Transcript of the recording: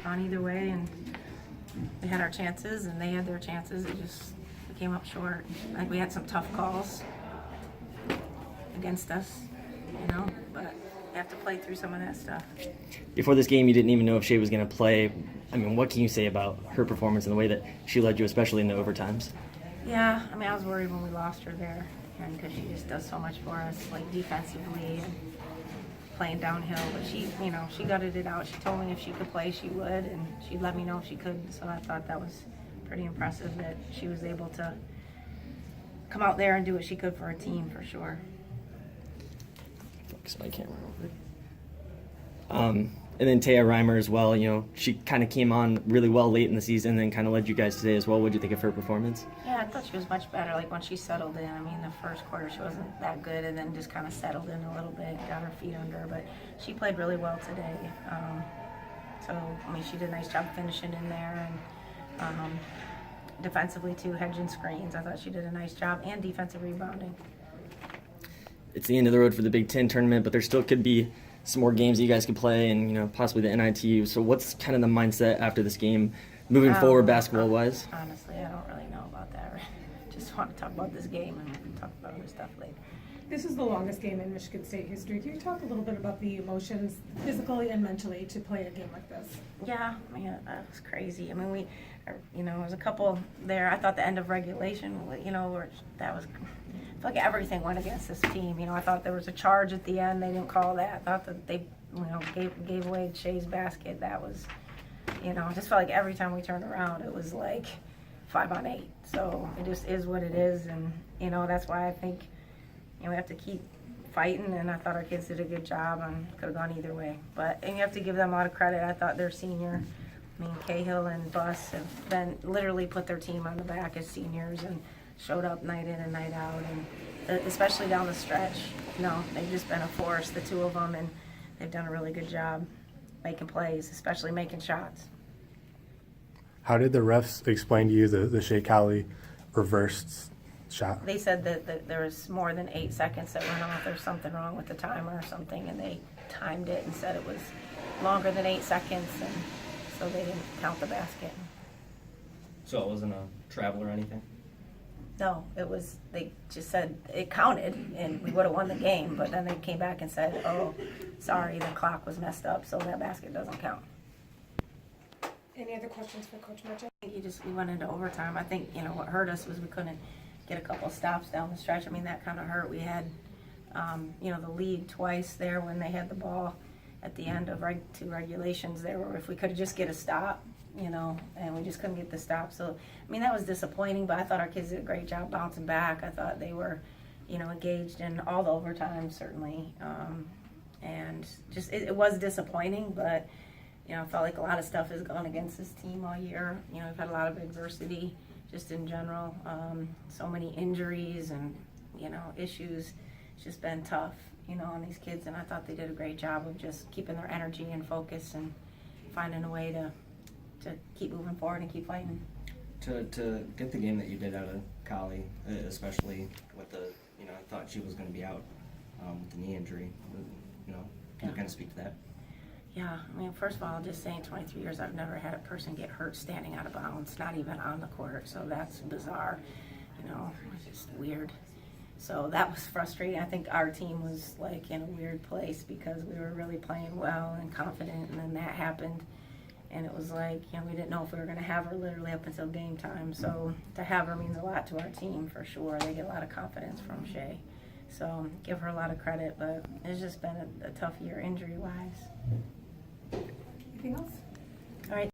gone either way, and we had our chances and they had their chances. We came up short. Like, we had some tough calls against us, but you have to play through some of that stuff. Before this game, you didn't even know if Shea was going to play. I mean, what can you say about her performance and the way that she led you, especially in the overtimes? Yeah, I mean, I was worried when we lost her there, and because she just does so much for us, like defensively and playing downhill. But she gutted it out. She told me if she could play, she would, and she'd let me know if she couldn't. So I thought that was pretty impressive that she was able to come out there and do what she could for her team, for sure. Focus my camera over. And then Taya Reimer as well, she kind of came on really well late in the season and then kind of led you guys today as well. What did you think of her performance? Yeah, I thought she was much better. Like, when she settled in, I mean, the first quarter she wasn't that good, and then just kind of settled in a little bit, got her feet under her, but she played really well today. So, I mean, she did a nice job finishing in there, and defensively too, hedging screens. I thought she did a nice job, and defensive rebounding. It's the end of the road for the Big Ten tournament, but there still could be some more games that you guys could play, and possibly the NIT. So what's kind of the mindset after this game, moving forward basketball-wise? Honestly, I don't really know about that. Just want to talk about this game, and we can talk about other stuff later. This is the longest game in Michigan State history. Can you talk a little bit about the emotions, physically and mentally, to play a game like this? Yeah, man, that was crazy. I mean, there was a couple there. I thought the end of regulation, that was, I feel like everything went against this team. I thought there was a charge at the end. They didn't call that. I thought that they, gave away Shea's basket. That was, I just felt like every time we turned around, it was like 5 on 8. So it just is what it is, and that's why I think we have to keep fighting. And I thought our kids did a good job, and could have gone either way. And you have to give them a lot of credit. I thought their senior, Cahill and Buss have been literally put their team on the back as seniors and showed up night in and night out, and especially down the stretch. They've just been a force, the two of them, and they've done a really good job making plays, especially making shots. How did the refs explain to you the Shea Cowley reversed shot? They said that there was more than 8 seconds that went off. There's something wrong with the timer or something, and they timed it and said it was longer than 8 seconds, and so they didn't count the basket. So it wasn't a travel or anything? No, they just said it counted and we would have won the game, but then they came back and said, oh, sorry, the clock was messed up, so that basket doesn't count. Any other questions for Coach Mitchell? I think we went into overtime. I think, what hurt us was we couldn't get a couple stops down the stretch. I mean, that kind of hurt. We had, the lead twice there when they had the ball at the end of two regulations there, where if we could just get a stop, and we just couldn't get the stop. So, I mean, that was disappointing, but I thought our kids did a great job bouncing back. I thought they were, engaged in all the overtime, certainly. And just, it was disappointing, but, I felt like a lot of stuff has gone against this team all year. We've had a lot of adversity just in general. So many injuries and, issues. It's just been tough, on these kids. And I thought they did a great job of just keeping their energy and focus and finding a way to keep moving forward and keep fighting. To get the game that you did out of Collie, especially with the, I thought she was going to be out with the knee injury. Can you kind of speak to that? Yeah, I mean, first of all, just saying 23 years, I've never had a person get hurt standing out of bounds, not even on the court, so that's bizarre. It's just weird. So that was frustrating. I think our team was like in a weird place because we were really playing well and confident, and then that happened. And it was like, we didn't know if we were going to have her literally up until game time. So to have her means a lot to our team, for sure. They get a lot of confidence from Shea. So give her a lot of credit, but it's just been a tough year injury-wise. Anything else? All right.